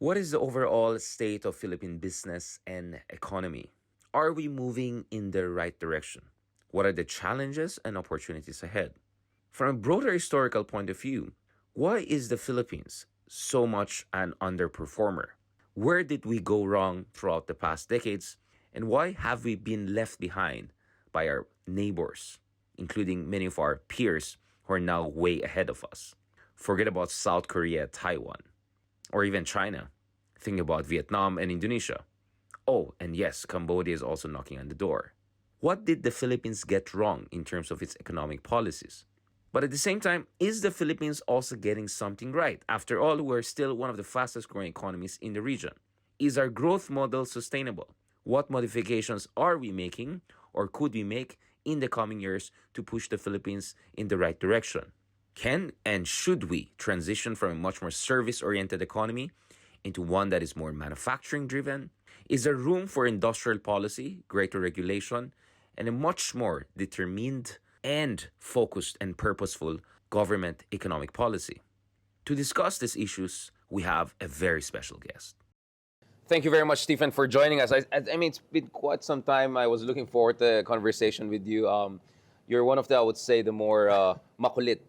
What is the overall state of Philippine business and economy? Are we moving in the right direction? What are the challenges and opportunities ahead? From a broader historical point of view, why is the Philippines so much an underperformer? Where did we go wrong throughout the past decades? And why have we been left behind by our neighbors, including many of our peers who are now way ahead of us? Forget about South Korea, Taiwan, or even China. Think about Vietnam and Indonesia. Oh, and yes, Cambodia is also knocking on the door. What did the Philippines get wrong in terms of its economic policies? But at the same time, is the Philippines also getting something right? After all, we're still one of the fastest growing economies in the region. Is our growth model sustainable? What modifications are we making or could we make in the coming years to push the Philippines in the right direction? Can and should we transition from a much more service oriented economy into one that is more manufacturing driven? Is there room for industrial policy, greater regulation, and a much more determined and focused and purposeful government economic policy? To discuss these issues, we have a very special guest. Thank you very much, Stephen, for joining us. I mean, it's been quite some time. I was looking forward to a conversation with you. You're one of the, I would say, the more makulit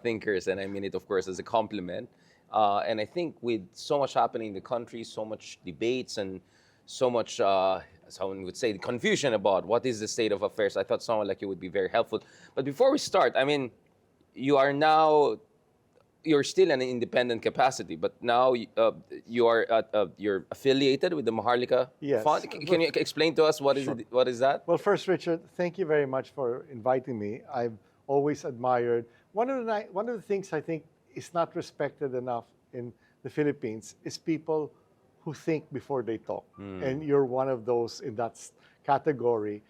thinkers, and I mean it, of course, as a compliment. And I think with so much happening in the country, so much debates, and so much, someone would say, confusion about what is the state of affairs, I thought someone like you would be very helpful. But before we start, I mean, you are now you're still in an independent capacity, but now you're affiliated with the Maharlika Yes. Fund. Can you explain to us what is Sure. what is that? Well, first, Richard, thank you very much for inviting me. I've always admired one of the things I think is not respected enough in the Philippines is people who think before they talk, and you're one of those in that category.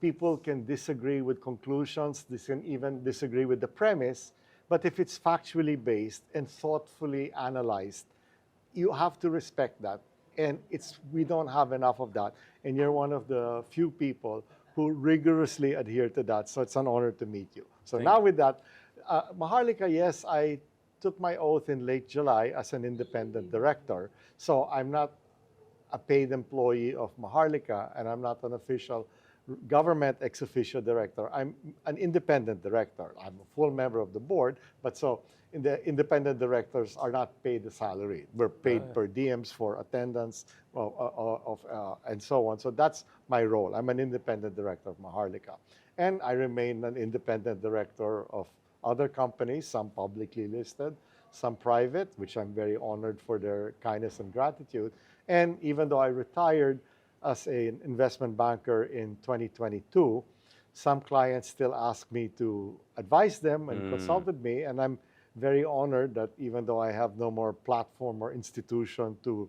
People can disagree with conclusions, they can even disagree with the premise, but if it's factually based and thoughtfully analyzed, you have to respect that. And we don't have enough of that. And you're one of the few people who rigorously adhere to that. So it's an honor to meet you. So now with that, Maharlika, yes, I took my oath in late July as an independent director. So I'm not a paid employee of Maharlika, and I'm not an official government ex officio director. I'm an independent director. I'm a full member of the board, but so the independent directors are not paid a salary. We're paid per diems for attendance and so on. So that's my role. I'm an independent director of Maharlika. And I remain an independent director of other companies, some publicly listed, some private, which I'm very honored for their kindness and gratitude. And even though I retired as an investment banker in 2022, some clients still ask me to advise them and consult with me. And I'm very honored that even though I have no more platform or institution to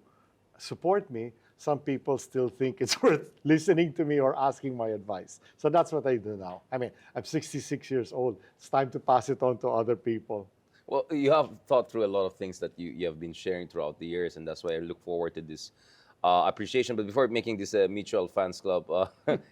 support me, some people still think it's worth listening to me or asking my advice. So that's what I do now. I mean, I'm 66 years old. It's time to pass it on to other people. Well, you have thought through a lot of things that you have been sharing throughout the years, and that's why I look forward to this appreciation. But before making this a mutual fans club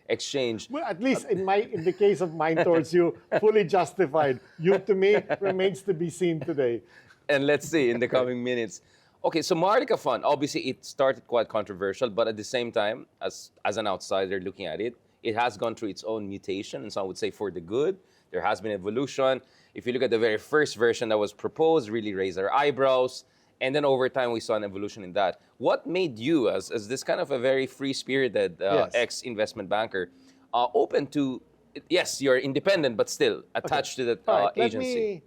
exchange, Well, at least in the case of mine towards you, fully justified. You to me remains to be seen today. and let's see in the coming minutes. Okay, so Maharlika Fund, obviously it started quite controversial, but at the same time, as an outsider looking at it, it has gone through its own mutation, and some would say for the good. There has been evolution. If you look at the very first version that was proposed, really raised our eyebrows, and then over time we saw an evolution in that. What made you, as this kind of a very free-spirited Yes. ex-investment banker, open to, yes, you're independent, but still attached to that All right, let agency? me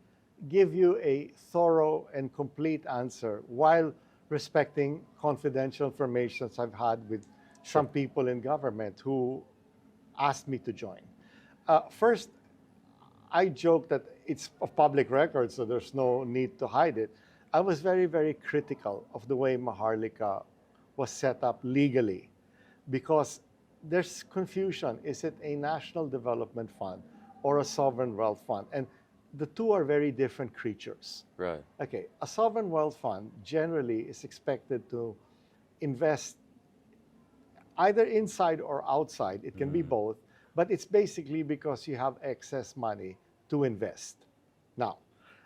give you a thorough and complete answer while respecting confidential information I've had with some people in government who asked me to join. First, I joke that it's of public record, so there's no need to hide it. I was very, very critical of the way Maharlika was set up legally because there's confusion. Is it a national development fund or a sovereign wealth fund? And the two are very different creatures. Right. Okay, a sovereign wealth fund generally is expected to invest either inside or outside. It can be both, but it's basically because you have excess money to invest. Now,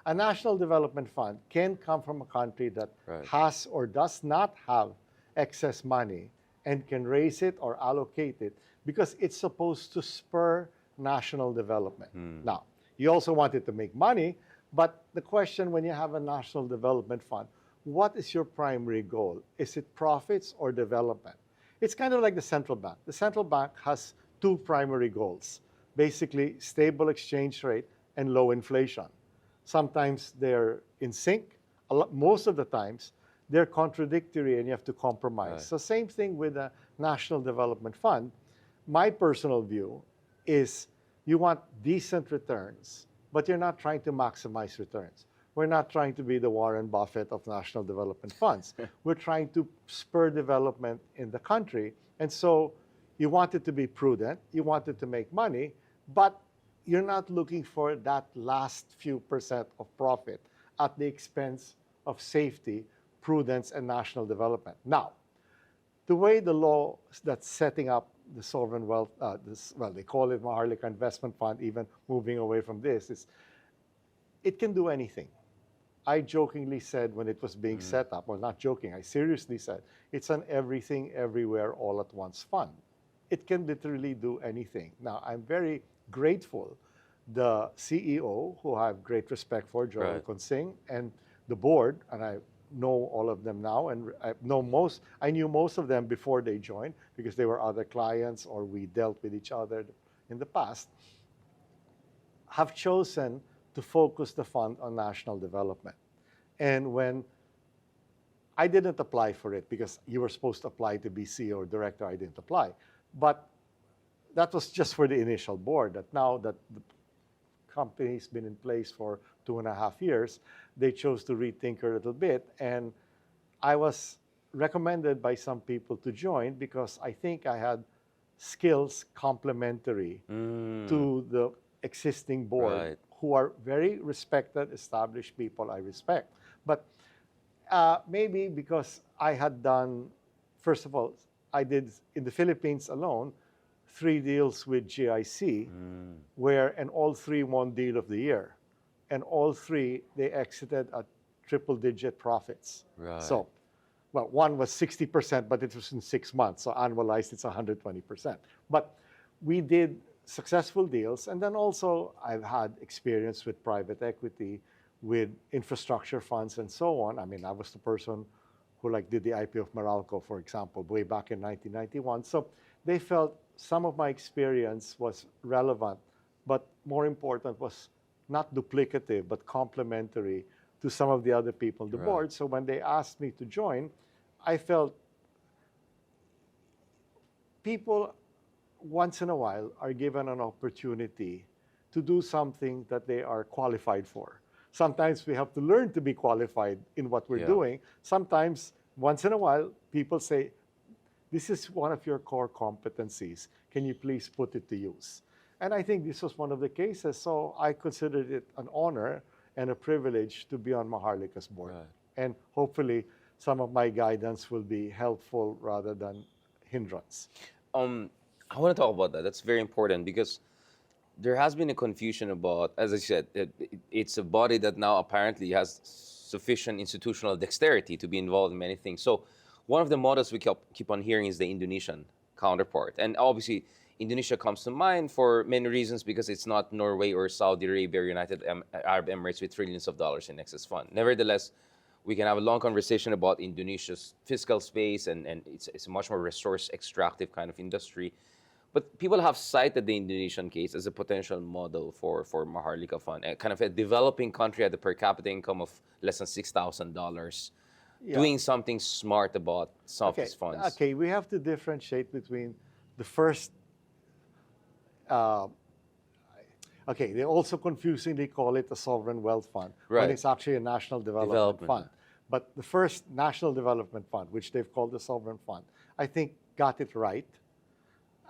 A national development fund can come from a country that Right. has or does not have excess money and can raise it or allocate it because it's supposed to spur national development. Now, you also want it to make money, but the question when you have a national development fund, what is your primary goal? Is it profits or development? It's kind of like the central bank. The central bank has two primary goals, basically stable exchange rate and low inflation. Sometimes they're in sync. Most of the times, they're contradictory and you have to compromise. Right. So same thing with a National Development Fund. My personal view is you want decent returns, but you're not trying to maximize returns. We're not trying to be the Warren Buffett of national development funds. We're trying to spur development in the country. And so you want it to be prudent, you want it to make money, but you're not looking for that last few percent of profit at the expense of safety, prudence, and national development. Now, the way the law that's setting up the sovereign wealth, they call it Maharlika Investment Fund, even moving away from this, is it can do anything. I jokingly said when it was being set up, well, not joking, I seriously said, it's an everything, everywhere, all at once fund. It can literally do anything. Now, I'm very grateful the CEO, who I have great respect for, Joel Right. CuUnjieng, and the board, and I know all of them now, and I knew most of them before they joined because they were other clients or we dealt with each other in the past, have chosen to focus the fund on national development. And when I didn't apply for it because you were supposed to apply to be CEO or director, I didn't apply. But that was just for the initial board. That now that the company's been in place for 2.5 years, they chose to rethink a little bit. And I was recommended by some people to join because I think I had skills complementary to the existing board, Right. who are very respected, established people I respect. But maybe because I had done, first of all, I did in the Philippines alone 3 deals with GIC, and all 3 won Deal of the Year. And all 3, they exited at triple-digit profits. Right. So, well, one was 60%, but it was in 6 months. So annualized, it's 120%. But we did successful deals. And then also, I've had experience with private equity, with infrastructure funds, and so on. I mean, I was the person who did the IPO of Meralco, for example, way back in 1991. So they felt some of my experience was relevant, but more important was not duplicative, but complementary to some of the other people on the Right. board. So when they asked me to join, I felt people once in a while are given an opportunity to do something that they are qualified for. Sometimes we have to learn to be qualified in what we're doing. Sometimes, once in a while, people say, this is one of your core competencies. Can you please put it to use? And I think this was one of the cases. So I considered it an honor and a privilege to be on Maharlika's board. Right. And hopefully, some of my guidance will be helpful rather than hindrance. I want to talk about that. That's very important because there has been a confusion about, as I said, it's a body that now apparently has sufficient institutional dexterity to be involved in many things. So one of the models we keep on hearing is the Indonesian counterpart. And obviously, Indonesia comes to mind for many reasons because it's not Norway or Saudi Arabia or United Arab Emirates with trillions of dollars in excess fund. Nevertheless, we can have a long conversation about Indonesia's fiscal space and it's a much more resource extractive kind of industry. But people have cited the Indonesian case as a potential model for Maharlika Fund, a kind of a developing country at a per capita income of less than $6,000, doing something smart about some of these funds. Okay, we have to differentiate between the first. They also confusingly call it a sovereign wealth fund when it's actually a national development fund. But the first national development fund, which they've called the sovereign fund, I think got it right.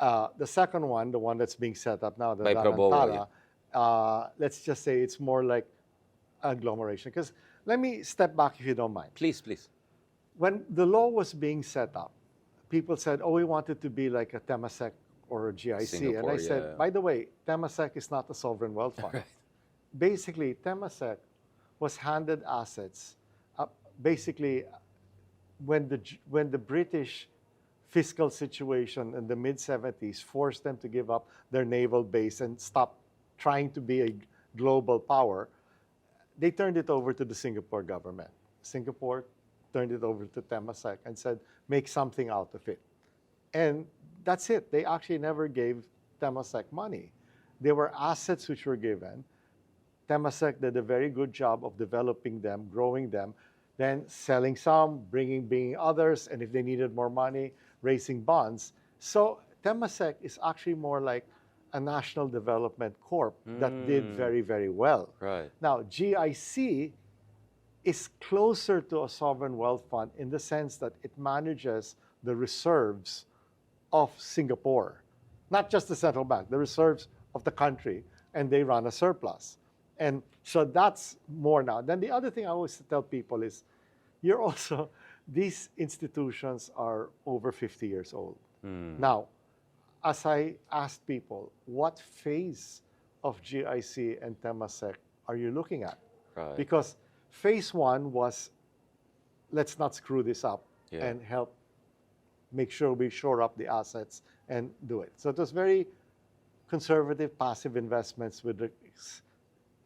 The second one, the one that's being set up now, the By Prabowo, let's just say it's more like agglomeration. Because let me step back if you don't mind. Please, please. When the law was being set up, people said, oh, we want it to be like a Temasek or a GIC. Singapore, and I said, by the way, Temasek is not a sovereign wealth fund. Right. Basically, Temasek was handed assets. Basically, when the British fiscal situation in the mid-70s forced them to give up their naval base and stop trying to be a global power, they turned it over to the Singapore government. Singapore turned it over to Temasek and said, make something out of it. And that's it. They actually never gave Temasek money. There were assets which were given. Temasek did a very good job of developing them, growing them, then selling some, bringing others, and if they needed more money, raising bonds. So Temasek is actually more like a national development corp that did very, very well. Right. Now, GIC is closer to a sovereign wealth fund in the sense that it manages the reserves of Singapore, not just the central bank, the reserves of the country, and they run a surplus. And so that's more now. Then the other thing I always tell people is, these institutions are over 50 years old. Now, as I asked people, what phase of GIC and Temasek are you looking at? Right. Because phase one was, let's not screw this up Yeah. and help make sure we shore up the assets and do it. So it was very conservative, passive investments with the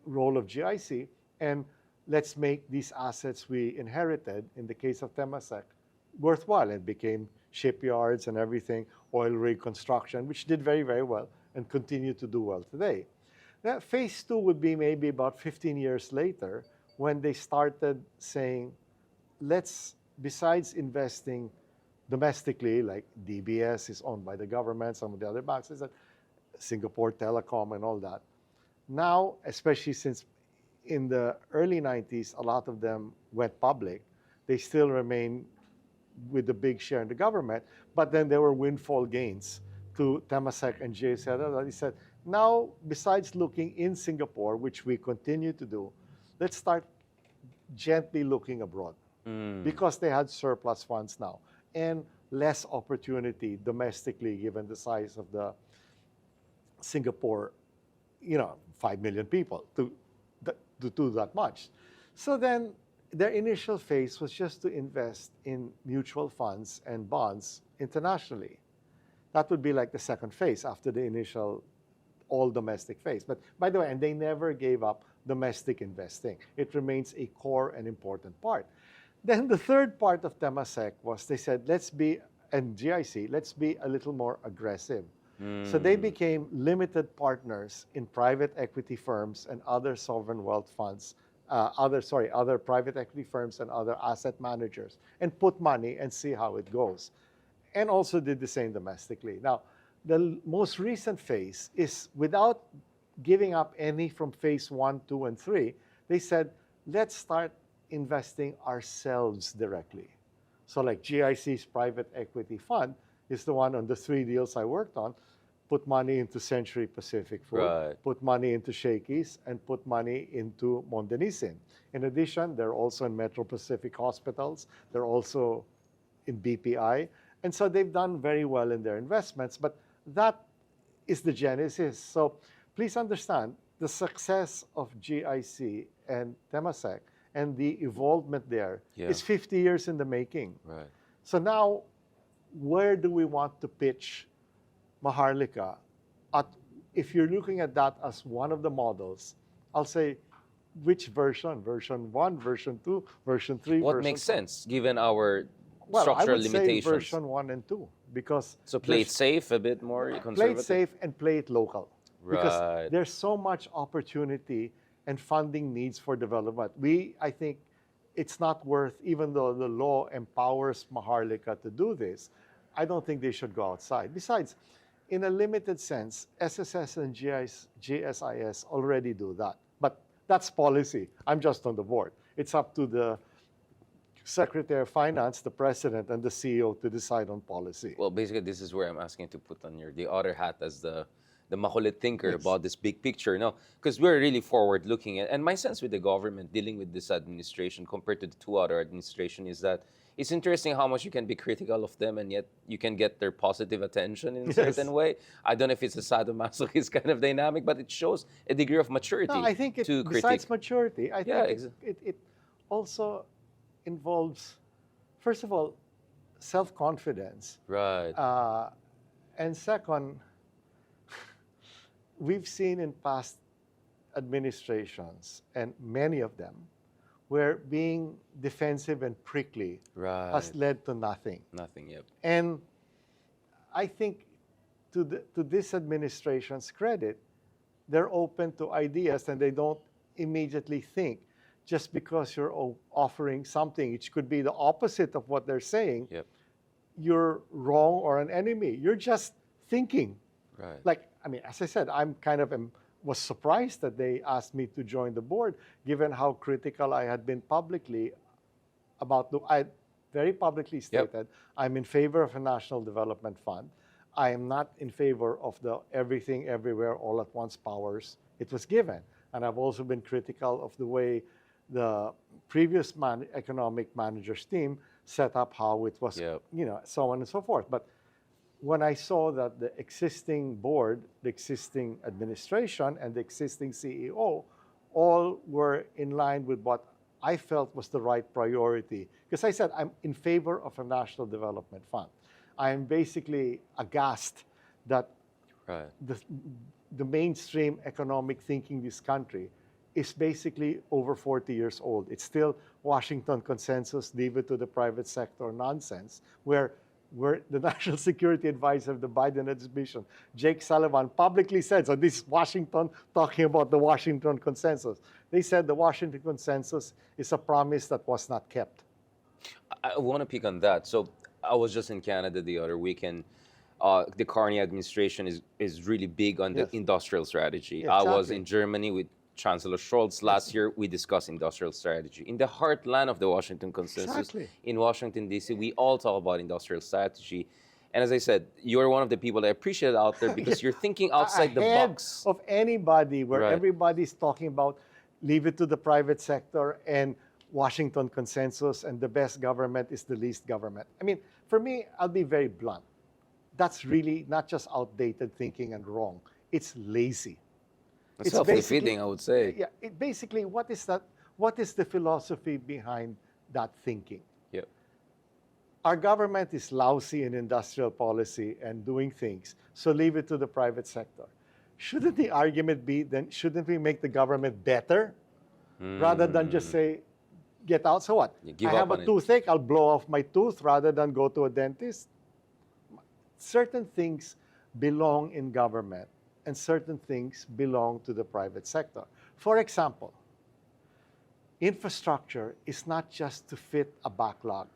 role of GIC, and let's make these assets we inherited, in the case of Temasek, worthwhile, and became shipyards and everything, oil rig construction, which did very, very well and continue to do well today. Now, phase two would be maybe about 15 years later, when they started saying, let's, besides investing domestically, like DBS is owned by the government, some of the other banks, is that Singapore Telecom and all that. Now, especially since in the early 90s, a lot of them went public, they still remain with the big share in the government, but then there were windfall gains to Temasek and GIC. He said, now, besides looking in Singapore, which we continue to do, let's start gently looking abroad, because they had surplus funds now and less opportunity domestically, given the size of the Singapore, 5 million people to do that much. So then their initial phase was just to invest in mutual funds and bonds internationally. That would be like the second phase after the initial all domestic phase. But by the way, and they never gave up domestic investing. It remains a core and important part. Then the third part of Temasek was, they said, and GIC, let's be a little more aggressive. So they became limited partners in private equity firms and other sovereign wealth funds, other private equity firms and other asset managers, and put money and see how it goes. And also did the same domestically. Now, the most recent phase is, without giving up any from phase 1, 2, and 3, they said, let's start investing ourselves directly. So like GIC's private equity fund is the one on the 3 deals I worked on, put money into Century Pacific Food, Right. put money into Shakey's, and put money into Mondenisin. In addition, they're also in Metro Pacific Hospitals. They're also in BPI. And so they've done very well in their investments, but that is the genesis. So please understand, the success of GIC and Temasek and the evolvement there is 50 years in the making. Right. So now, where do we want to pitch Maharlika? If you're looking at that as one of the models, I'll say, which version? Version 1, version 2, version 3, What version makes 4? sense given our Well, structural I would limitations? say version 1 and 2, because So play it there's- safe, a bit more conservative. play it safe and play it local. Because Right. there's so much opportunity and funding needs for development. I think it's not worth, even though the law empowers Maharlika to do this, I don't think they should go outside. Besides, in a limited sense, SSS and GSIS already do that. But that's policy. I'm just on the board. It's up to the Secretary of Finance, the President, and the CEO to decide on policy. Well, basically, this is where I'm asking to put on the other hat as the makulit thinker about this big picture, no? Because we're really forward-looking, and my sense with the government dealing with this administration compared to the 2 other administration is that It's interesting how much you can be critical of them and yet you can get their positive attention in a Yes. certain way. I don't know if it's a sadomasochist kind of dynamic, but it shows a degree of No, maturity I think to besides critique. maturity, I Yeah, think it also involves, first of all, self-confidence. right. And second, we've seen in past administrations, and many of them, where being defensive and prickly Right. has led to nothing. Nothing, yep. And I think to this administration's credit, they're open to ideas and they don't immediately think just because you're offering something, which could be the opposite of what they're saying, Yep. you're wrong or an enemy. You're just thinking. Right. Like, I mean, as I said, I'm kind of was surprised that they asked me to join the board, given how critical I had been publicly about I very publicly stated I'm in favor of a national development fund. I am not in favor of the everything, everywhere, all at once powers it was given. And I've also been critical of the way the previous economic managers team set up how it was, so on and so forth. But when I saw that the existing board, the existing administration, and the existing CEO all were in line with what I felt was the right priority, because I said I'm in favor of a national development fund. I am basically aghast that the mainstream economic thinking in this country is basically over 40 years old. It's still Washington consensus, leave it to the private sector nonsense, where the National Security Advisor of the Biden administration, Jake Sullivan, publicly said, so this is Washington talking about the Washington consensus. They said the Washington consensus is a promise that was not kept. I want to pick on that. So I was just in Canada the other week, and the Carney administration is really big on the industrial strategy. Yeah, exactly. I was in Germany with Chancellor Scholz last year. We discussed industrial strategy. In the heartland of the Washington consensus, in Washington, D.C., we all talk about industrial strategy. And as I said, you're one of the people I appreciate out there because you're thinking outside the box. Of anybody where everybody's talking about leave it to the private sector and Washington consensus and the best government is the least government. I mean, for me, I'll be very blunt. That's really not just outdated thinking and wrong. It's lazy. It's self-defeating, I would say. Yeah, basically, what is that? What is the philosophy behind that thinking? Yep. Our government is lousy in industrial policy and doing things, so leave it to the private sector. Shouldn't the argument be then, shouldn't we make the government better rather than just say, get out, so what? I have a toothache, I'll blow off my tooth rather than go to a dentist? Certain things belong in government and certain things belong to the private sector. For example, infrastructure is not just to fit a backlog.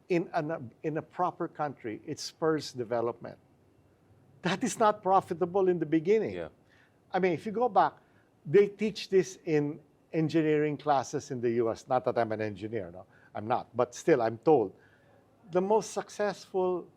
In a proper country, it spurs development. That is not profitable in the beginning. Yeah. I mean, if you go back, they teach this in engineering classes in the US. Not that I'm an engineer, no, I'm not, but still, I'm told. The most successful,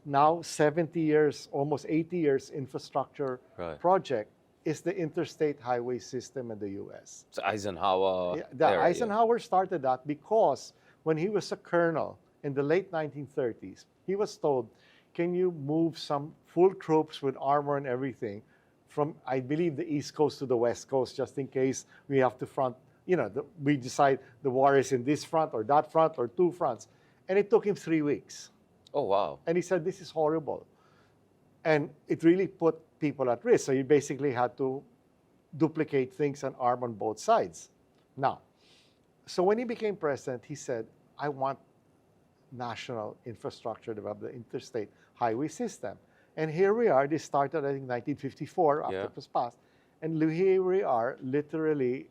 now 70 years, almost 80 years infrastructure project is the interstate highway system in the US. So Eisenhower. Eisenhower started that because when he was a colonel in the late 1930s, he was told, can you move some full troops with armor and everything from, I believe, the East Coast to the West Coast, just in case we have to front, we decide the war is in this front or that front or two fronts. And it took him 3 weeks. Oh, wow. And he said, this is horrible. And it really put people at risk. So you basically had to duplicate things and arm on both sides. Now, so when he became president, he said, I want national infrastructure development, the interstate highway system. And here we are. This started, I think, 1954 after it was passed. And here we are, literally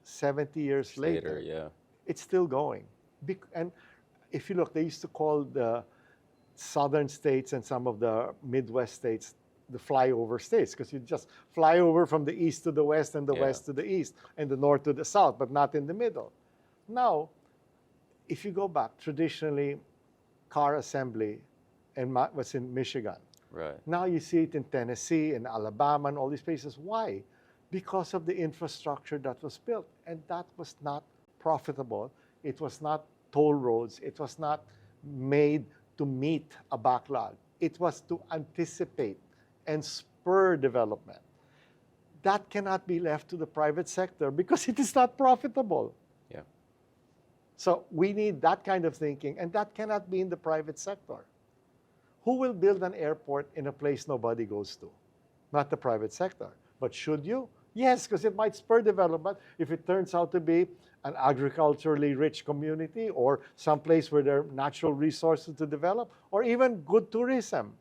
70 years later. It's still going. And if you look, they used to call the southern states and some of the Midwest states the flyover states, because you just fly over from the east to the west and the west to the east and the north to the south, but not in the middle. Now, if you go back, traditionally, car assembly was in Michigan. Right. Now you see it in Tennessee, in Alabama, and all these places. Why? Because of the infrastructure that was built. And that was not profitable. It was not toll roads. It was not made to meet a backlog. It was to anticipate and spur development. That cannot be left to the private sector because it is not profitable. Yeah. So we need that kind of thinking, and that cannot be in the private sector. Who will build an airport in a place nobody goes to? Not the private sector. But should you? Yes, because it might spur development if it turns out to be an agriculturally rich community or some place where there are natural resources to develop, or even good tourism.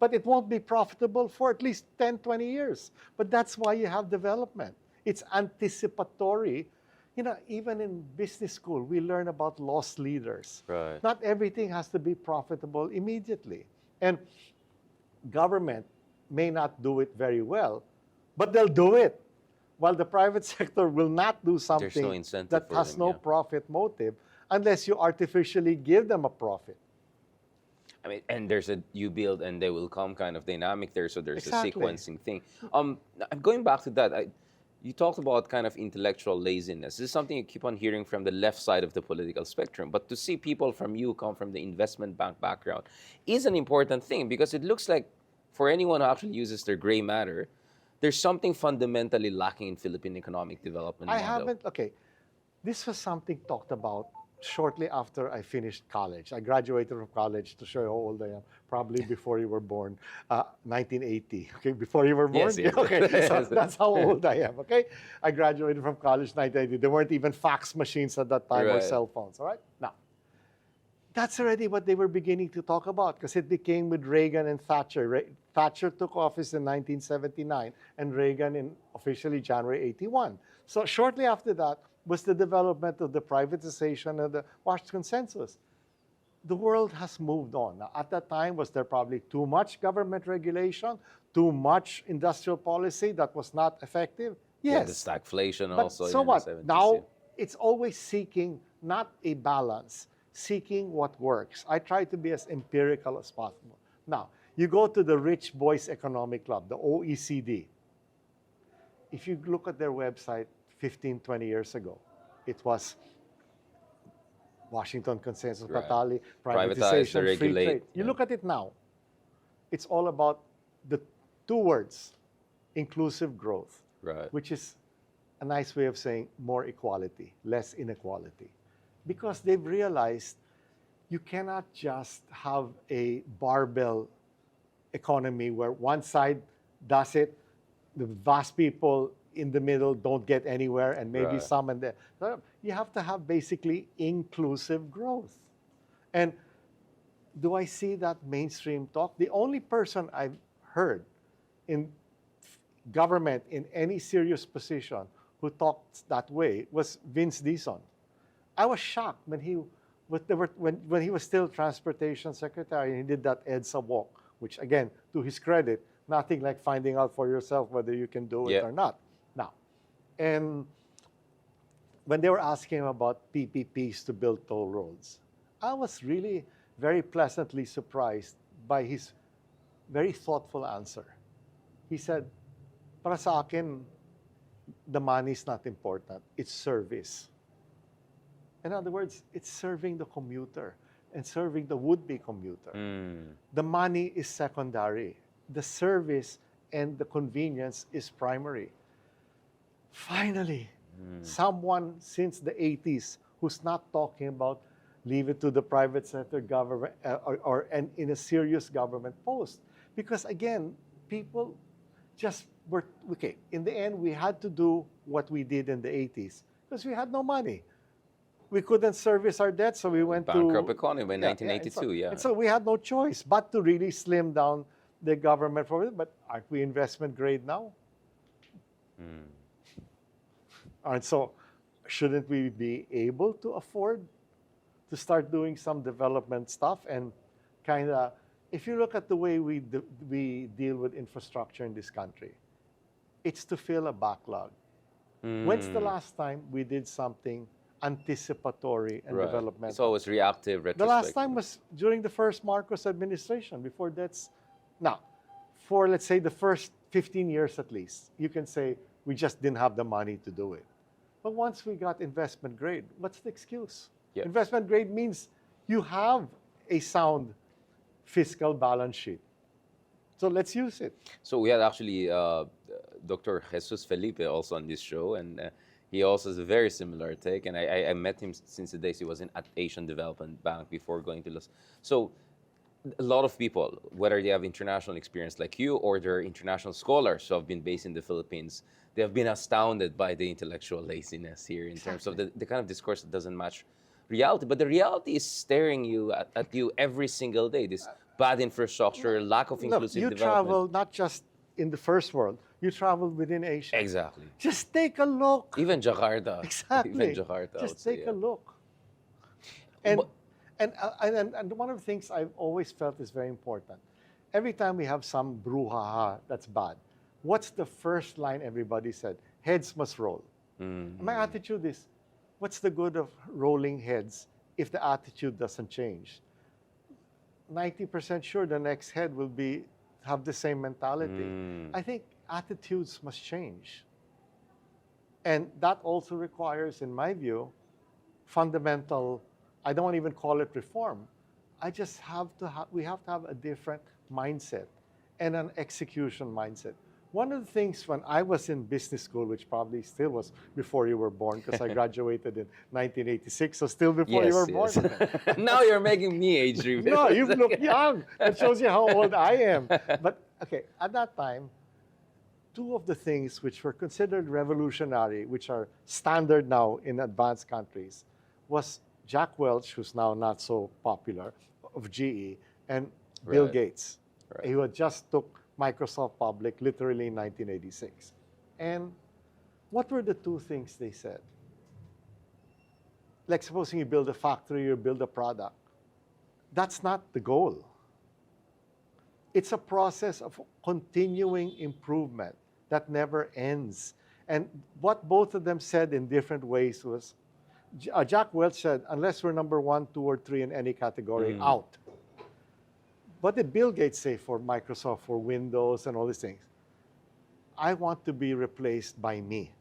But it won't be profitable for at least 10, 20 years. But that's why you have development. It's anticipatory. You know, even in business school, we learn about loss leaders. Right. Not everything has to be profitable immediately. And government may not do it very well, but they'll do it. While the private sector will not do something no incentive that for has them, no yeah. profit motive unless you artificially give them a profit. I mean, and there's a you build and they will come kind of dynamic there. So there's Exactly. a sequencing thing. Going back to that, you talked about kind of intellectual laziness. This is something you keep on hearing from the left side of the political spectrum. But to see people from you come from the investment bank background is an important thing because it looks like for anyone who actually uses their gray matter, there's something fundamentally lacking in Philippine economic development model. Okay, this was something talked about shortly after I finished college. I graduated from college, to show you how old I am, probably before you were born, 1980. Okay, before you were born? Yes, yes. Okay, so that's how old I am, okay? I graduated from college 1980. There weren't even fax machines at that time or Right. cell phones, all right? Now, that's already what they were beginning to talk about because it became with Reagan and Thatcher. Thatcher took office in 1979 and Reagan in officially January 81. So shortly after that was the development of the privatization of the Washington Consensus. The world has moved on. Now, at that time, was there probably too much government regulation, too much industrial policy that was not effective? Yeah, Yes. the stagflation But also. so in what? The 70s, Now, yeah. it's always seeking not a balance, seeking what works. I try to be as empirical as possible. Now, you go to the Rich Boys Economic Club, the OECD. If you look at their website 15, 20 years ago, it was Washington Consensus, Right. Patali, Privatize, privatization, free regulate, trade. You yeah. look at it now, it's all about the two words, inclusive growth, Right. which is a nice way of saying more equality, less inequality. Because they've realized you cannot just have a barbell economy where one side does it, the vast people in the middle don't get anywhere, and maybe Right. some in there. So you have to have basically inclusive growth. And do I see that mainstream talk? The only person I've heard in government in any serious position who talked that way was Vince Dizon. I was shocked when when he was still transportation secretary and he did that EDSA walk, which again, to his credit, nothing like finding out for yourself whether you can do it Yeah. or not. Now, and when they were asking him about PPPs to build toll roads, I was really very pleasantly surprised by his very thoughtful answer. He said, para sa akin, the money is not important, it's service. In other words, it's serving the commuter and serving the would-be commuter. The money is secondary. The service and the convenience is primary. Finally, someone since the 80s who's not talking about leave it to the private sector government and in a serious government post. Because again, people just were, okay, in the end, we had to do what we did in the 80s because we had no money. We couldn't service our debt, so we went Bankrupt to economy in 1982, yeah. And so we had no choice but to really slim down the government for it. But aren't we investment grade now? And so shouldn't we be able to afford to start doing some development stuff and kind of, if you look at the way we deal with infrastructure in this country, it's to fill a backlog. When's the last time we did something anticipatory and Right. developmental? It's always reactive, The retrospective. last time was during the first Marcos administration, before that's, now, for let's say the first 15 years at least, you can say we just didn't have the money to do it. But once we got investment grade, what's the excuse? Yep. Investment grade means you have a sound fiscal balance sheet. So let's use it. So we had actually Dr. Jesus Felipe also on this show, and he also has a very similar take. And I met him since the days he was at Asian Development Bank before going to Los. So a lot of people, whether they have international experience like you or they're international scholars who have been based in the Philippines, they have been astounded by the intellectual laziness here in terms of the kind of discourse that doesn't match reality. But the reality is staring you at you every single day. This bad infrastructure, lack of Look, inclusive you development. travel not just in the first world, you travel within Asia. Exactly. Just take a look. Even Jakarta. Exactly. Even Jakarta. I would Just say, take yeah. a look. And, But- and one of the things I've always felt is very important. Every time we have some brouhaha that's bad, what's the first line everybody said? Heads must roll. My attitude is, what's the good of rolling heads if the attitude doesn't change? 90% sure the next head will have the same mentality. I think attitudes must change. And that also requires, in my view, fundamental, I don't even call it reform. I just we have to have a different mindset and an execution mindset. One of the things when I was in business school, which probably still was before you were born, because I graduated in 1986, so still before you were born. Now you're making me age reveal. No, you look young. That shows you how old I am. But okay, at that time, two of the things which were considered revolutionary, which are standard now in advanced countries, was Jack Welch, who's now not so popular, of GE, and Bill Right. Gates, Right. who had just took Microsoft public literally in 1986. And what were the two things they said? Like supposing you build a factory or build a product. That's not the goal. It's a process of continuing improvement that never ends. And what both of them said in different ways was, Jack Welch said, unless we're number 1, 2, or 3 in any category, out. What did Bill Gates say for Microsoft, for Windows, and all these things? I want to be replaced by me.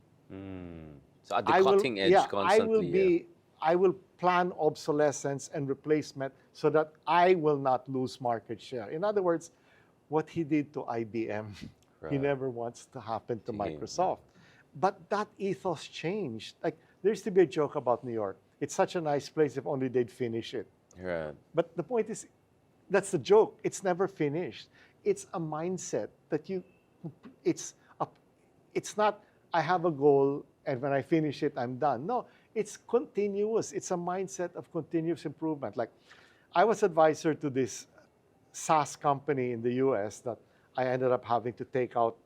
So at the cutting edge constantly. I will plan obsolescence and replacement so that I will not lose market share. In other words, what he did to IBM, he never wants to happen to Microsoft. But that ethos changed. Like, there used to be a joke about New York. It's such a nice place if only they'd finish it. Right. But the point is, that's the joke. It's never finished. It's a mindset that it's not, I have a goal and when I finish it, I'm done. No, it's continuous. It's a mindset of continuous improvement. Like, I was advisor to this SaaS company in the US that I ended up having to take out.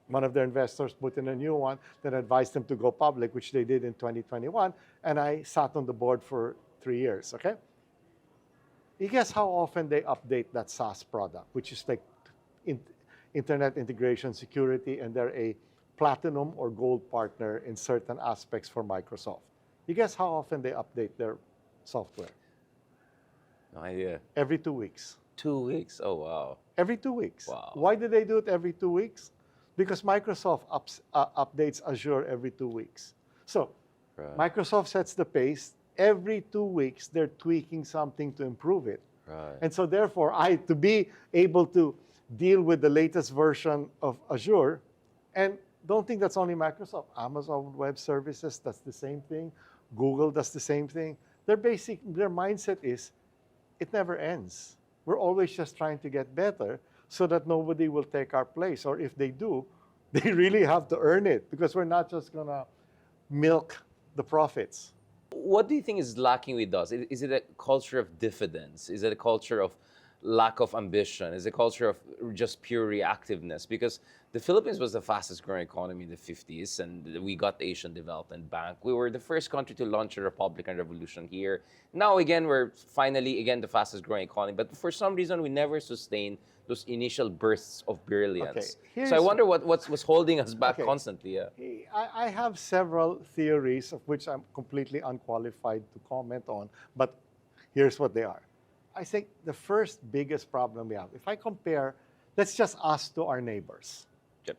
One of their investors put in a new one, then advised them to go public, which they did in 2021. And I sat on the board for 3 years, okay? You guess how often they update that SaaS product, which is like internet integration security, and they're a platinum or gold partner in certain aspects for Microsoft. You guess how often they update their software? No idea. Every 2 weeks. 2 weeks? Oh, wow. Every 2 weeks. Wow. Why do they do it every 2 weeks? Because Microsoft updates Azure every 2 weeks. So Microsoft sets the pace. Every 2 weeks, they're tweaking something to improve it. Right. And so therefore, to be able to deal with the latest version of Azure, and don't think that's only Microsoft. Amazon Web Services does the same thing. Google does the same thing. Their mindset is, it never ends. We're always just trying to get better so that nobody will take our place. Or if they do, they really have to earn it, because we're not just going to milk the profits. What do you think is lacking with us? Is it a culture of diffidence? Is it a culture of lack of ambition? Is it a culture of just pure reactiveness? Because the Philippines was the fastest growing economy in the 50s, and we got the Asian Development Bank. We were the first country to launch a Republican revolution here. Now, again, we're finally, the fastest growing economy. But for some reason, we never sustained those initial bursts of brilliance. Okay, so I wonder what's holding us back constantly. Yeah. I have several theories of which I'm completely unqualified to comment on, but here's what they are. I think the first biggest problem we have, if I compare, let's just us to our neighbors. Yep.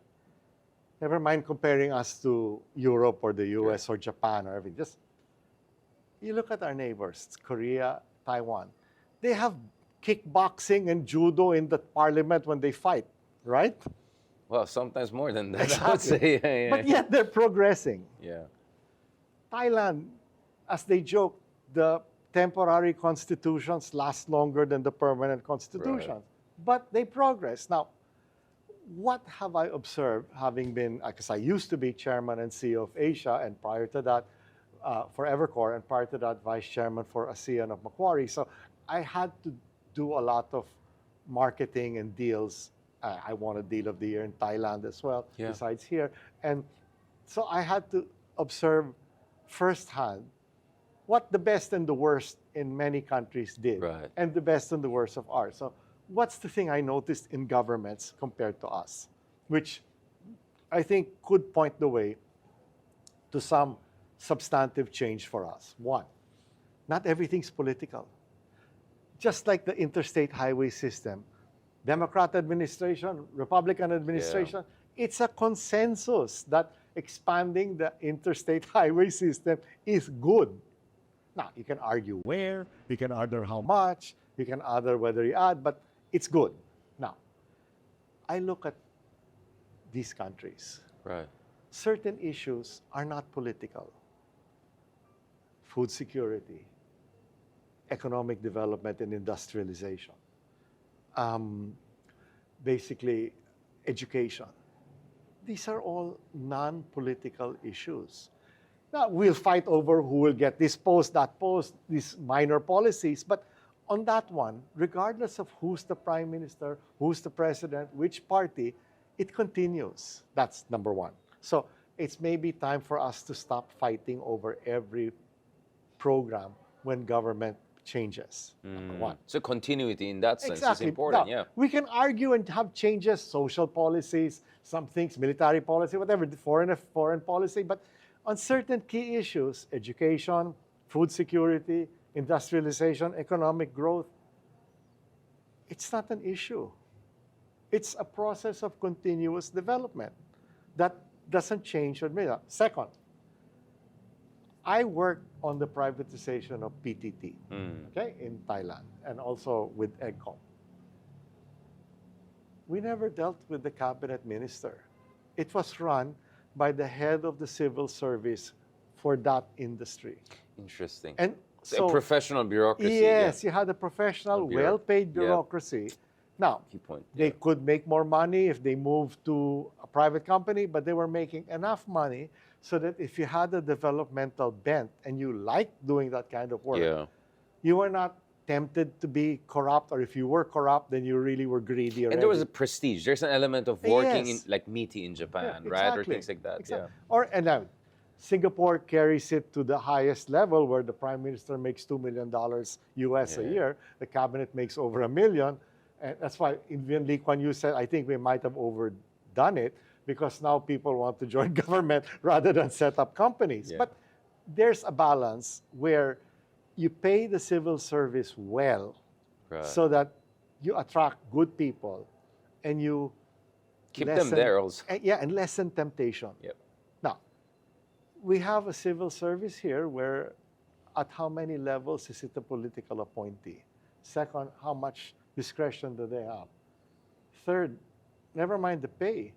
Never mind comparing us to Europe or the US or Japan or everything. Just You look at our neighbors, Korea, Taiwan. They have kickboxing and judo in the parliament when they fight, right? Well, sometimes more than that, I would Exactly. say. Yeah, But yeah. yet they're progressing. Yeah. Thailand, as they joke, the temporary constitutions last longer than the permanent constitutions. But they progress. Now, what have I observed having been, because I used to be chairman and CEO of Asia, and prior to that, for Evercore, and prior to that, vice chairman for ASEAN of Macquarie. So I had to do a lot of marketing and deals. I won a deal of the year in Thailand as well, Yeah. besides here. And so I had to observe firsthand what the best and the worst in many countries did, Right. and the best and the worst of ours. So what's the thing I noticed in governments compared to us, which I think could point the way to some substantive change for us? One, not everything's political. Just like the interstate highway system, Democrat administration, Republican administration, it's a consensus that expanding the interstate highway system is good. Now, you can argue where, you can argue how much, you can argue whether you add, but it's good. Now, I look at these countries. Right. Certain issues are not political. Food security, economic development and industrialization, basically education. These are all non-political issues. Now, we'll fight over who will get this post, that post, these minor policies, but on that one, regardless of who's the prime minister, who's the president, which party, it continues. That's number one. So it's maybe time for us to stop fighting over every program when government changes. Number one. So continuity in that sense Exactly. is important. Now, Yeah. we can argue and have changes, social policies, some things, military policy, whatever, foreign policy, but on certain key issues, education, food security, industrialization, economic growth, it's not an issue. It's a process of continuous development that doesn't change or admit. Second, I worked on the privatization of PTT, okay, in Thailand, and also with EGCOM. We never dealt with the cabinet minister. It was run by the head of the civil service for that industry. Interesting. And So a professional bureaucracy. yes, you had a professional, A well-paid yeah. bureaucracy. Now, Key point. they could make more money if they moved to a private company, but they were making enough money so that if you had a developmental bent and you liked doing that kind of work, Yeah. you were not tempted to be corrupt, or if you were corrupt, then you really were greedy already. And there was a prestige. There's an element of working Yes. in like meaty in Japan, Yeah, right? Or exactly. things like that. Exactly. Yeah. And now, Singapore carries it to the highest level where the prime minister makes $2 million US a Yeah. year. The cabinet makes over $1 million. And that's why even Lee Kuan Yew said, I think we might have overdone it because now people want to join government rather than set up companies. Yeah. But there's a balance where you pay the civil service well Right. so that you attract good people and you Keep them there also. and lessen temptation. Yep. Now, we have a civil service here where at how many levels is it a political appointee? Second, how much discretion do they have? Third, never mind the pay.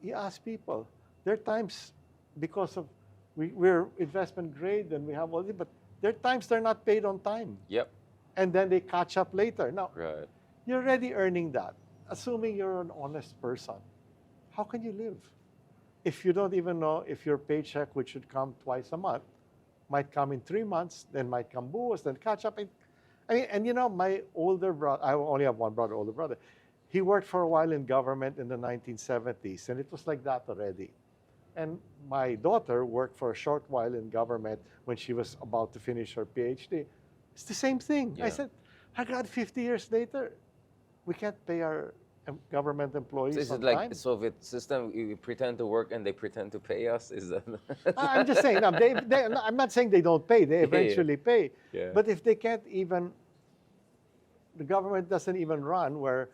You ask people. There are times, because of we're investment grade and we have all this, but there are times they're not paid on time. Yep. And then they catch up later. Now, Right. you're already earning that. Assuming you're an honest person, how can you live? If you don't even know if your paycheck, which should come twice a month, might come in 3 months, then might come buos, then catch up. And you know, my older brother, I only have one brother, older brother, he worked for a while in government in the 1970s, and it was like that already. And my daughter worked for a short while in government when she was about to finish her PhD. It's the same thing. Yeah. I said, I got 50 years later, we can't pay our government employees So is on it like time. the Soviet system? We pretend to work and they pretend to pay us? Is that? I'm just saying, no, I'm not saying they don't pay. They eventually pay. Yeah. But if they can't even, the government doesn't even run where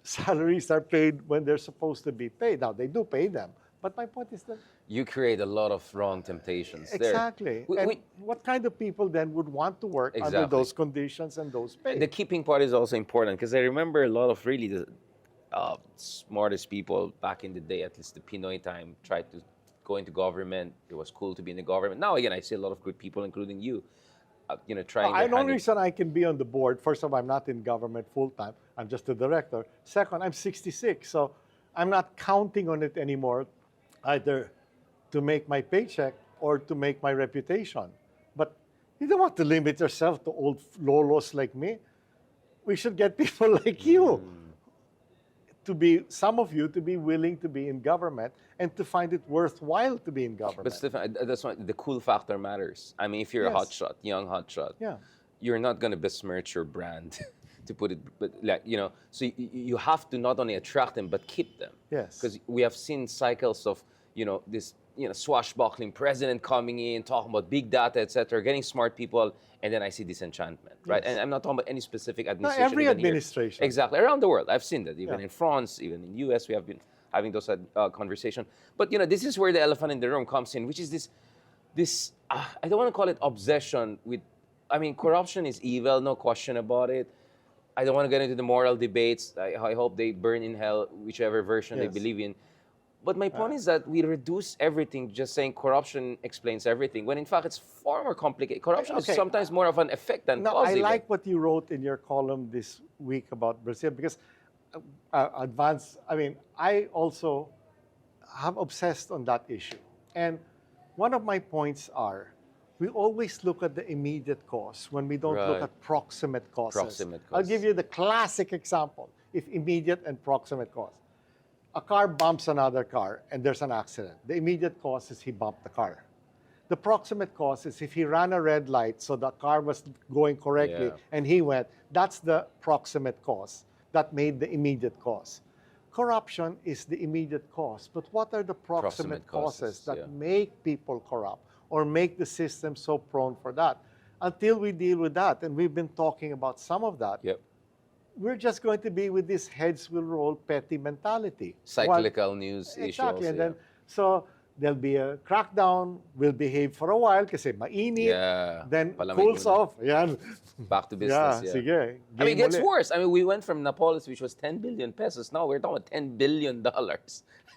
salaries are paid when they're supposed to be paid. Now, they do pay them, But my point is that You create a lot of wrong temptations there. exactly. We, And we, what kind of people then would want to work under exactly. those conditions and those pay? The keeping part is also important because I remember a lot of really the smartest people back in the day, at least the Pinoy time, tried to go into government. It was cool to be in the government. Now again, I see a lot of good people, including you, No, trying their the hand only in. reason I can be on the board, first of all, I'm not in government full time. I'm just a director. Second, I'm 66, so I'm not counting on it anymore, either to make my paycheck or to make my reputation. But you don't want to limit yourself to old lolos like me. We should get people like you to be, some of you, to be willing to be in government and to find it worthwhile to be in government. But Stefan, that's why the cool factor matters. I mean, if you're a Yes. hotshot, young hotshot, Yeah. you're not going to besmirch your brand, to put it, but like so you have to not only attract them but keep them. Yes. Because we have seen cycles of this swashbuckling president coming in, talking about big data, etc., getting smart people, and then I see disenchantment, right? Yes. And I'm not talking about any specific No, administration. every even here. administration. Exactly, around the world, I've seen that. Even Yeah. in France, even in US, we have been having those conversations. But this is where the elephant in the room comes in, which is this I don't want to call it obsession with. I mean, corruption is evil, no question about it. I don't want to get into the moral debates. I hope they burn in hell, whichever version they Yes. believe in. But my point is that we reduce everything just saying corruption explains everything, when in fact it's far more complicated. Corruption Okay. is sometimes more of an effect than No, cause. I even. like what you wrote in your column this week about Brazil because I also have obsessed on that issue. And one of my points are, we always look at the immediate cause when we don't look Right. at proximate causes. Proximate I'll cause. give you the classic example, if immediate and proximate cause. A car bumps another car and there's an accident. The immediate cause is he bumped the car. The proximate cause is if he ran a red light so the car was going correctly Yeah. and he went, that's the proximate cause that made the immediate cause. Corruption is the immediate cause, but what are the proximate causes that yeah. make people corrupt or make the system so prone for that? Until we deal with that, and we've been talking about some of that, Yep. we're just going to be with this heads will roll petty mentality. Cyclical news Exactly. issues. And then, so there'll be a crackdown, we'll behave for a while kasi mainit, Yeah. then Palamig cools muna. off. Yan. Back to business. Yeah. Sige. I mean, it Game gets ulit. worse. I mean, we went from Napolis, which was 10 billion pesos. Now we're talking about $10 billion.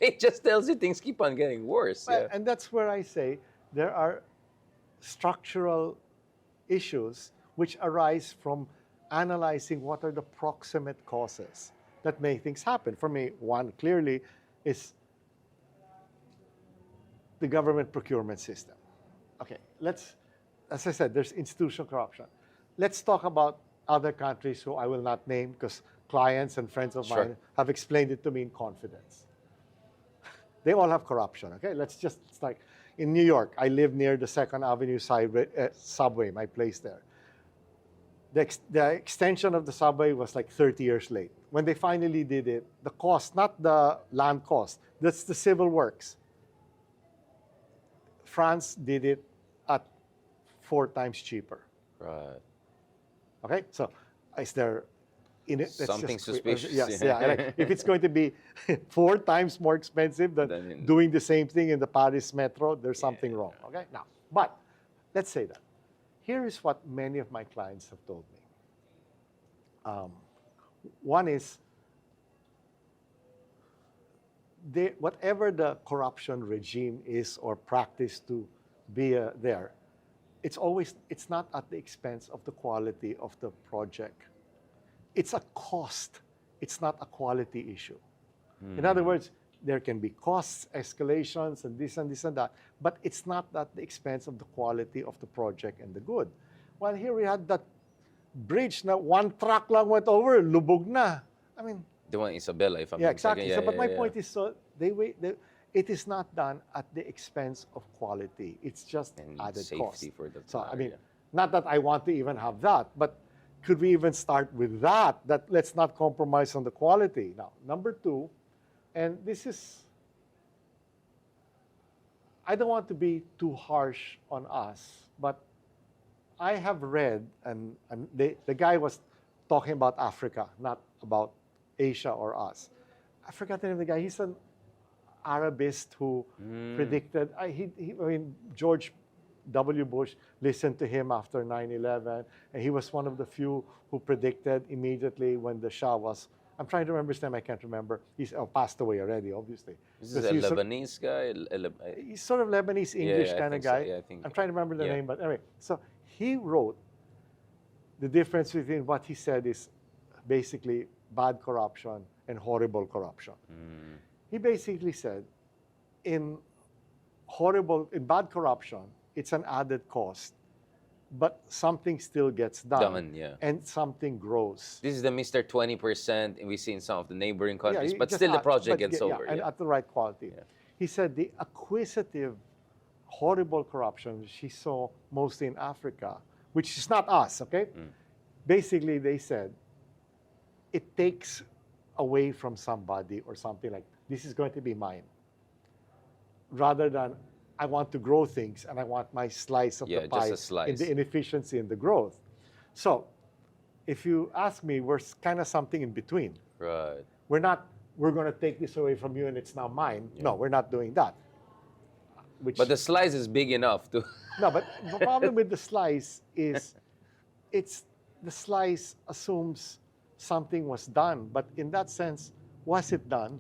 It just tells you things keep on getting worse. Well, Yeah. and that's where I say there are structural issues which arise from analyzing what are the proximate causes that make things happen. For me, one clearly is the government procurement system. Okay, as I said, there's institutional corruption. Let's talk about other countries who I will not name because clients and friends of Sure. mine have explained it to me in confidence. They all have corruption, okay? It's like in New York, I live near the 2nd Avenue subway, my place there. The extension of the subway was like 30 years late. When they finally did it, the cost, not the land cost, that's the civil works. France did it at 4 times cheaper. Right. Okay, so is there Something suspicious, Yes, yeah. yeah. Like, if it's going to be 4 times more expensive than Then doing the same thing in the Paris metro, there's something wrong. Okay, now, but let's say that. Here is what many of my clients have told me. One is, whatever the corruption regime is or practice to be there, it's not at the expense of the quality of the project. It's a cost. It's not a quality issue. In other words, there can be costs, escalations, and this and that, but it's not at the expense of the quality of the project and the good. Well, here we had that bridge na 1 truck lang went over, lubog na. I mean, The one in Isabela, if I'm yeah, not exactly. mistaken. But my point is, so it is not done at the expense of quality. It's just And added safety cost. for the So I buyer, mean, yeah. not that I want to even have that, but could we even start with that? That let's not compromise on the quality. Now, number 2, and this is, I don't want to be too harsh on us, but I have read, and the guy was talking about Africa, not about Asia or us. I forgot the name of the guy. He's an Arabist who predicted. I mean, George W. Bush listened to him after 9/11, and he was one of the few who predicted immediately when the Shah was. I'm trying to remember his name. I can't remember. He's passed away already, obviously. This is a Lebanese guy. He's sort of Lebanese English kind of guy. So. Yeah, I think. I'm trying to remember the name, but anyway. So he wrote the difference between what he said is basically bad corruption and horrible corruption. He basically said, in bad corruption, it's an added cost, but something still gets done, and something grows. This is the Mr. 20% we see in some of the neighboring countries, but still the project gets over. And at the right quality. He said the acquisitive, horrible corruption which he saw mostly in Africa, which is not us, okay? Basically, they said, it takes away from somebody or something like, this is going to be mine. Rather than, I want to grow things and I want my slice of the pie in the inefficiency and the growth. So, if you ask me, we're kind of something in between. Right. We're going to take this away from you and it's now mine. No, we're not doing that. But the slice is big enough to... No, but the problem with the slice is, the slice assumes something was done, but in that sense, was it done?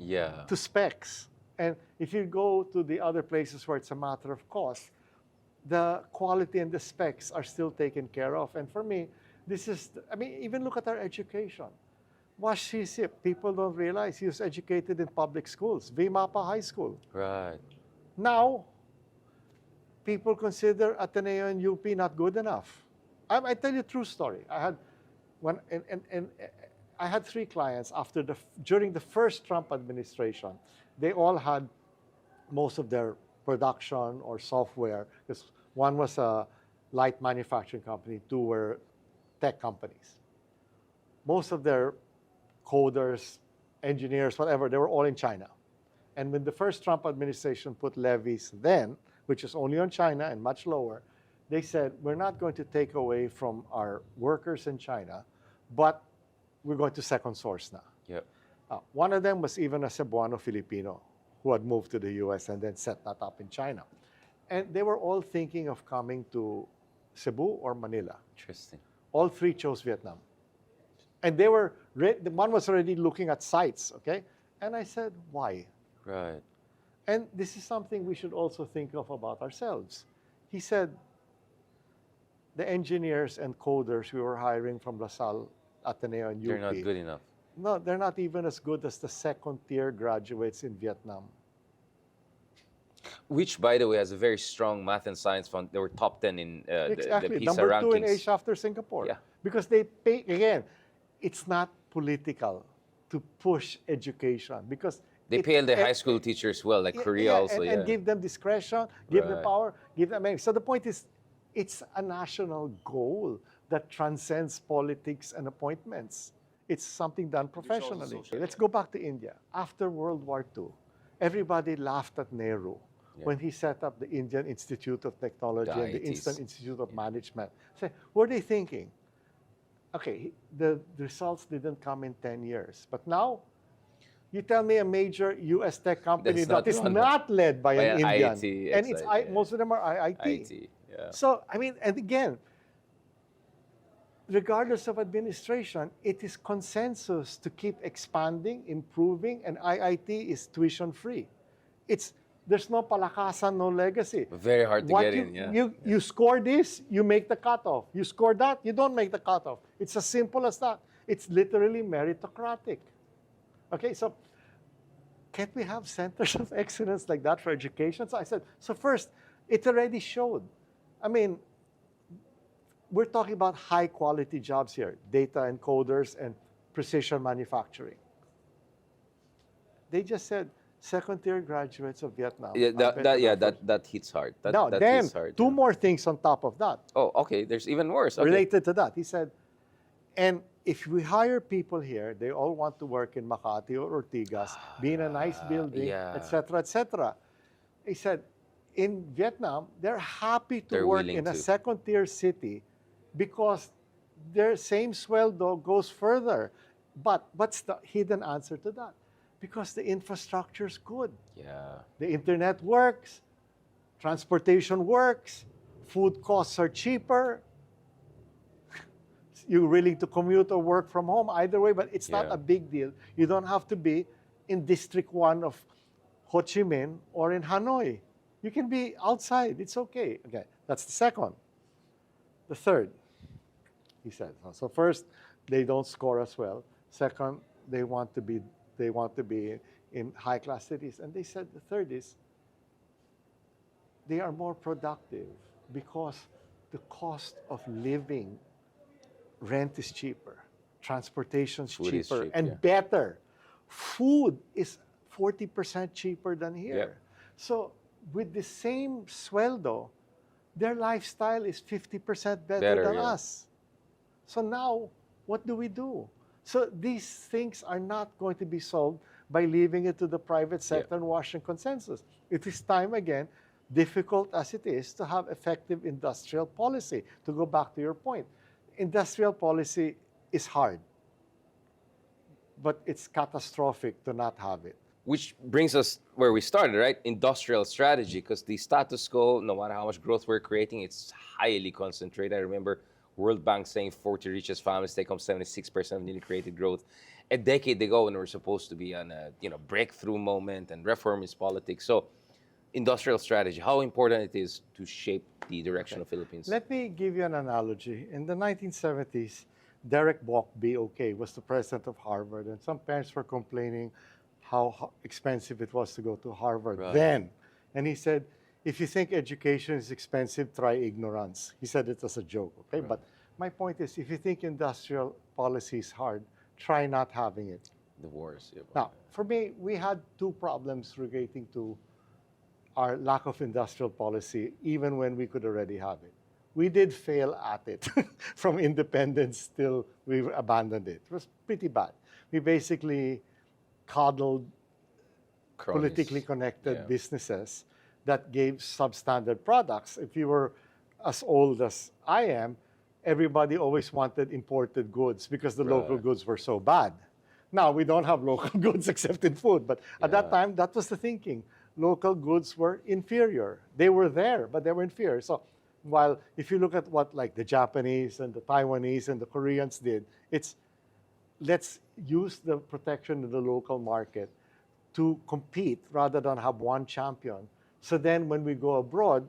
To specs. And if you go to the other places where it's a matter of cost, the quality and the specs are still taken care of. And for me, this is, I mean, even look at our education. Washiship, people don't realize he was educated in public schools, VMAPA High School. Right. Now, people consider Ateneo and UP not good enough. I tell you a true story. I had I had 3 clients during the first Trump administration. They all had most of their production or software, because one was a light manufacturing company, 2 were tech companies. Most of their coders, engineers, whatever, they were all in China. And when the first Trump administration put levies then, which is only on China and much lower, they said, we're not going to take away from our workers in China, but we're going to second source now. One of them was even a Cebuano Filipino who had moved to the US and then set that up in China. And they were all thinking of coming to Cebu or Manila. Interesting. All 3 chose Vietnam. And they were, one was already looking at sites, okay? And I said, why? Right. And this is something we should also think of about ourselves. He said, the engineers and coders we were hiring from LaSalle, Ateneo, and UP. They're not good enough. No, they're not even as good as the second-tier graduates in Vietnam. Which, by the way, has a very strong math and science fund. They were top 10 in the PISA Number rankings. 2 in Asia after Singapore. Because they pay, again, it's not political to push education. Because they pay the high school teachers well, like Korea also. And give them discretion, give them power, give them... So the point is, it's a national goal that transcends politics and appointments. It's something done professionally. Let's go back to India. After World War II, everybody laughed at Nehru when he set up the Indian Institute of Technology and the Indian Institute of Management. So, what are they thinking? Okay, the results didn't come in 10 years. But now, you tell me a major US tech company that is not led by an Indian. IT, and most of them are IIT. So, I mean, and again, regardless of administration, it is consensus to keep expanding, improving, and IIT is tuition-free. There's no palakasan, no legacy. Very hard to get in, You score this, you make the cutoff. You score that, you don't make the cutoff. It's as simple as that. It's literally meritocratic. Okay, so can't we have centers of excellence like that for education? So I said, so first, it already showed. I mean, we're talking about high-quality jobs here, data encoders and precision manufacturing. They just said, second-tier graduates of Vietnam. That hits hard. That hits hard, 2 more things on top of that. Oh, okay. There's even worse. Okay. Related to that. He said, and if we hire people here, they all want to work in Makati or Ortigas, be in a nice building, etc., etc. He said, in Vietnam, they're happy to work in a second-tier city because their same sueldo goes further. But what's the hidden answer to that? Because the infrastructure is good. Yeah. The internet works, transportation works, food costs are cheaper. You're willing to commute or work from home either way, but it's not Yeah. a big deal. You don't have to be in District 1 of Ho Chi Minh or in Hanoi. You can be outside. It's okay. Okay, that's the second. The third, he said. So first, they don't score as well. Second, they want to be in high-class cities. And they said the third is they are more productive because the cost of living, rent is cheaper, transportation's Food is cheaper, cheap, and yeah. better. Food is 40% cheaper than here. Yep. So with the same sueldo, their lifestyle is 50% better Better, than yeah. us. So now, what do we do? So these things are not going to be solved by leaving it to the private sector and Washington consensus. It is time again, difficult as it is, to have effective industrial policy. To go back to your point, industrial policy is hard, but it's catastrophic to not have it. Which brings us where we started, right? Industrial strategy, because the status quo, no matter how much growth we're creating, it's highly concentrated. I remember World Bank saying 40 richest families take home 76% of newly created growth. A decade ago, when we were supposed to be on a breakthrough moment and reformist politics. So, industrial strategy, how important it is to shape the direction of Philippines. Let me give you an analogy. In the 1970s, Derek Bok, BOK, was the president of Harvard, and some parents were complaining how expensive it was to go to Harvard then. And he said, if you think education is expensive, try ignorance. He said it as a joke, okay? But my point is, if you think industrial policy is hard, try not having it. The wars. Yeah. Now, for me, we had two problems relating to our lack of industrial policy, even when we could already have it. We did fail at it. From independence till we abandoned it. It was pretty bad. We basically coddled Cronies. politically connected businesses that gave substandard products. If you were as old as I am, everybody always wanted imported goods because the local goods were so bad. Now, we don't have local goods except in food, but at that time, that was the thinking. Local goods were inferior. They were there, but they were inferior. So while if you look at what like the Japanese and the Taiwanese and the Koreans did, it's let's use the protection of the local market to compete rather than have one champion. So then when we go abroad,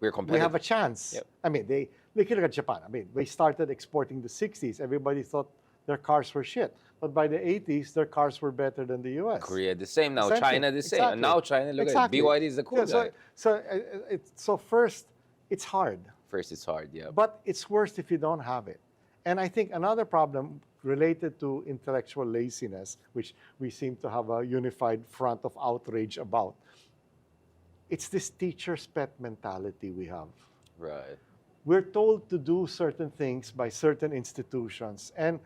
we have a chance. Yep. I mean, look at Japan. I mean, they started exporting the 60s. Everybody thought their cars were shit. But by the 80s, their cars were better than the US. Korea the same, now Exactly. China the same. Exactly. And now China, look at it. BYD is the cool guy. So first, it's hard. First, it's hard, yeah. But it's worse if you don't have it. And I think another problem related to intellectual laziness, which we seem to have a unified front of outrage about, it's this teacher's pet mentality we have. Right. We're told to do certain things by certain institutions. And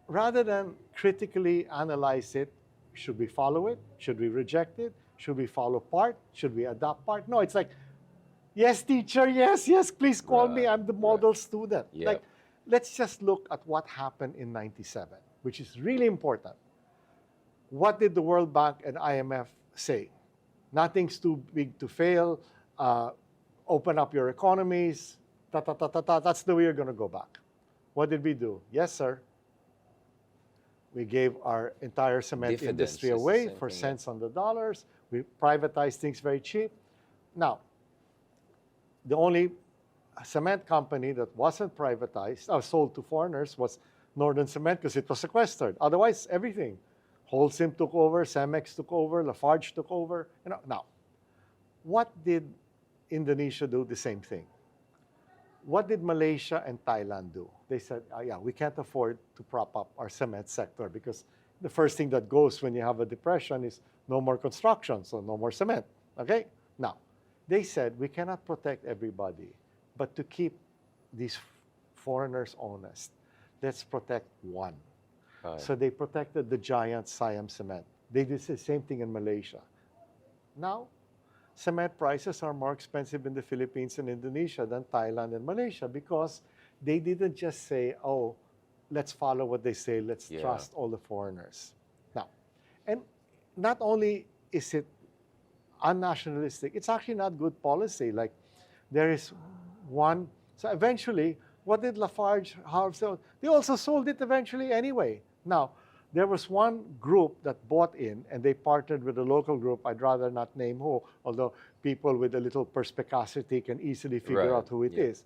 rather than critically analyze it, should we follow it? Should we reject it? Should we follow part? Should we adopt part? No, it's like, yes, teacher, yes, please call me. I'm the model student. Yep. Like, let's just look at what happened in 97, which is really important. What did the World Bank and IMF say? Nothing's too big to fail. Open up your economies. That's the way you're going to go back. What did we do? Yes, sir. We gave our entire cement Dividends industry is the away same for thing, cents on the dollars. We privatized things very cheap. Now, the only cement company that wasn't privatized or sold to foreigners was Northern Cement because it was sequestered. Otherwise, everything. Holcim took over, Cemex took over, Lafarge took over. Now, what did Indonesia do? The same thing. What did Malaysia and Thailand do? They said, we can't afford to prop up our cement sector because the first thing that goes when you have a depression is no more construction, so no more cement. Okay? Now, they said we cannot protect everybody, but to keep these foreigners honest, let's protect one. Right. So they protected the giant Siam Cement. They did the same thing in Malaysia. Now, cement prices are more expensive in the Philippines and Indonesia than Thailand and Malaysia because they didn't just say, let's follow what they say, let's trust all the foreigners. Now, and not only is it unnationalistic, it's actually not good policy. Like there is one, so eventually, what did Lafarge have? So they also sold it eventually anyway. Now, there was one group that bought in and they partnered with a local group. I'd rather not name who, although people with a little perspicacity can easily figure Right. out who it Yeah. is.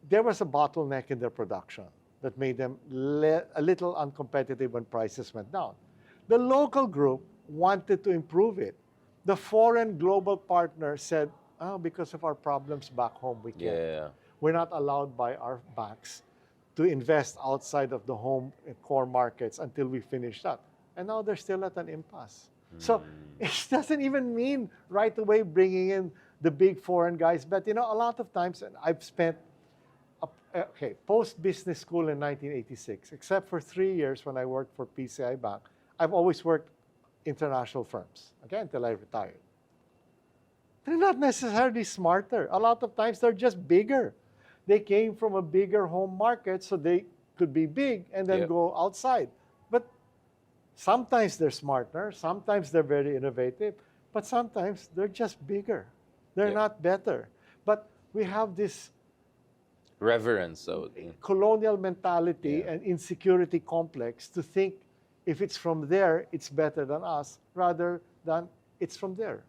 There was a bottleneck in their production that made them a little uncompetitive when prices went down. The local group wanted to improve it. The foreign global partner said, oh, because of our problems back home, we can't. Yeah. We're not allowed by our banks to invest outside of the home core markets until we finish that. And now they're still at an impasse. So it doesn't even mean right away bringing in the big foreign guys. But, a lot of times, and I've spent, post-business school in 1986, except for 3 years when I worked for PCI Bank, I've always worked international firms, okay, until I retired. They're not necessarily smarter. A lot of times they're just bigger. They came from a bigger home market, so they could be big and then Yep. go outside. But sometimes they're smarter, sometimes they're very innovative, but sometimes they're just bigger. They're Yep. not better. But we have this Reverence. So colonial mentality Yeah. and insecurity complex to think if it's from there, it's better than us, rather than it's from there.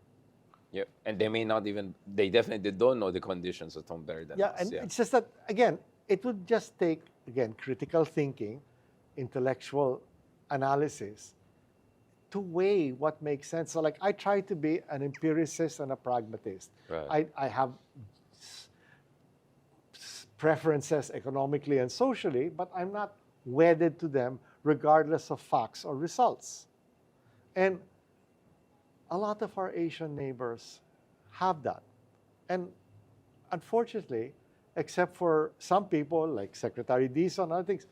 yeah, and they definitely don't know the conditions at home better than Yeah, us. and Yeah. it's just that, again, it would just take, again, critical thinking, intellectual analysis to weigh what makes sense. So, like, I try to be an empiricist and a pragmatist. Right. I have preferences economically and socially, but I'm not wedded to them regardless of facts or results. And a lot of our Asian neighbors have that. And unfortunately, except for some people like Secretary Dizon and other things,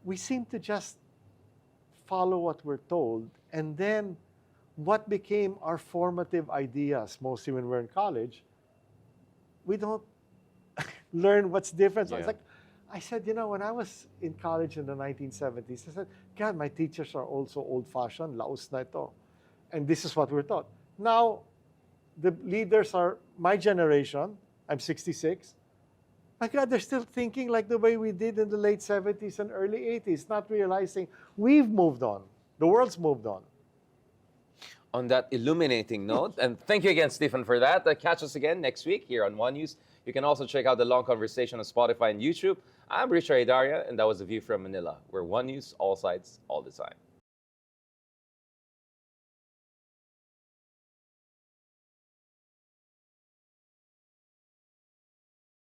we seem to just follow what we're told. And then what became our formative ideas, mostly when we're in college, we don't learn what's different. So it's Yeah. like, I said, when I was in college in the 1970s, I said, God, my teachers are also old-fashioned, laos na ito. And this is what we're taught. Now, the leaders are my generation. I'm 66. My God, they're still thinking like the way we did in the late 70s and early 80s, not realizing we've moved on. The world's moved on. On that illuminating note, and thank you again, Stephen, for that. Catch us again next week here on One News. You can also check out the long conversation on Spotify and YouTube. I'm Richard Heydarian, and that was The View from Manila. We're One News, all sides, all the time.